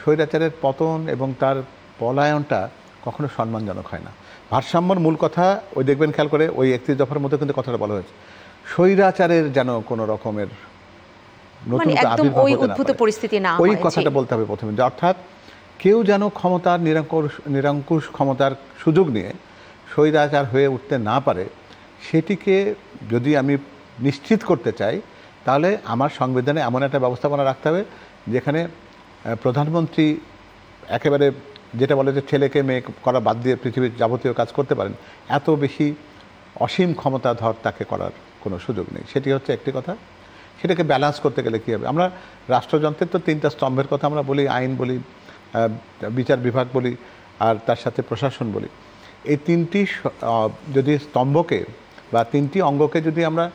স্বৈরাচারের পতন এবং তার পলায়নটা কখনো সম্মানজনক হয় না। ভারসাম্যর মূল কথা ওই দেখবেন খেয়াল করে ওই 31 দফার মধ্যে কিন্তু কথাটা বলা হয়েছে, স্বৈরাচারের যেন কোনো রকমের নতুন আবির্ভাব হতে না পারে, ওই কথাটা বলতে হবে প্রথমে, যে অর্থাৎ কেউ যেন ক্ষমতার নিরঙ্কুশ ক্ষমতার সুযোগ নিয়ে স্বৈরাচার হয়ে উঠতে না পারে, সেটিকে যদি আমি নিশ্চিত করতে চাই তাহলে আমার সংবিধানে এমন একটা ব্যবস্থাপনা রাখতে হবে যেখানে প্রধানমন্ত্রী একেবারে যেটা বলে যে ছেলেকে মেয়ে করা বাদ দিয়ে পৃথিবীর যাবতীয় কাজ করতে পারেন, এত বেশি অসীম ক্ষমতাধর তাকে করার কোনো সুযোগ নেই। সেটি হচ্ছে একটি কথা। সেটাকে ব্যালেন্স করতে গেলে কী হবে, আমরা রাষ্ট্রযন্ত্রের তো 3টা স্তম্ভের কথা আমরা বলি, আইন বলি, বিচার বিভাগ বলি, আর তার সাথে প্রশাসন বলি। এই 3টি যদি স্তম্ভকে বা 3টি অঙ্গকে যদি আমরা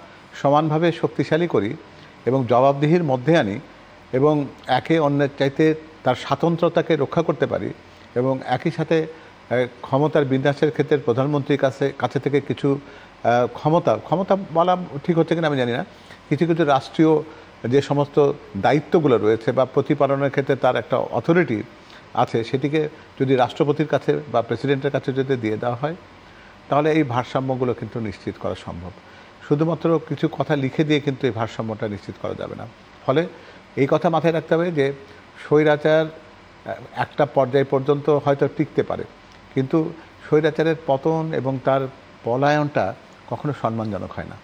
সমানভাবে শক্তিশালী করি এবং জবাবদিহির মধ্যে আনি এবং একে অন্যের চাইতে তার স্বাতন্ত্রতাকে রক্ষা করতে পারি এবং একই সাথে ক্ষমতার বিন্যাসের ক্ষেত্রে প্রধানমন্ত্রীর কাছে থেকে কিছু ক্ষমতা বলা ঠিক হচ্ছে কিনা আমি জানি না, কিছু কিছু রাষ্ট্রীয় যে সমস্ত দায়িত্বগুলো রয়েছে বা প্রতিপালনের ক্ষেত্রে তার একটা অথরিটি আছে, সেটিকে যদি রাষ্ট্রপতির কাছে বা প্রেসিডেন্টের কাছে যদি দিয়ে দেওয়া হয় তাহলে এই ভারসাম্যগুলো কিন্তু নিশ্চিত করা সম্ভব। শুধুমাত্র কিছু কথা লিখে দিয়ে কিন্তু এই ভারসাম্যটা নিশ্চিত করা যাবে না। ফলে এই কথা মাথায় রাখতে হবে যে স্বৈরাচার একটা পর্যায় পর্যন্ত হয়তো টিকতে পারে, কিন্তু স্বৈরাচারের পতন এবং তার পলায়নটা কখনো সম্মানজনক হয় না।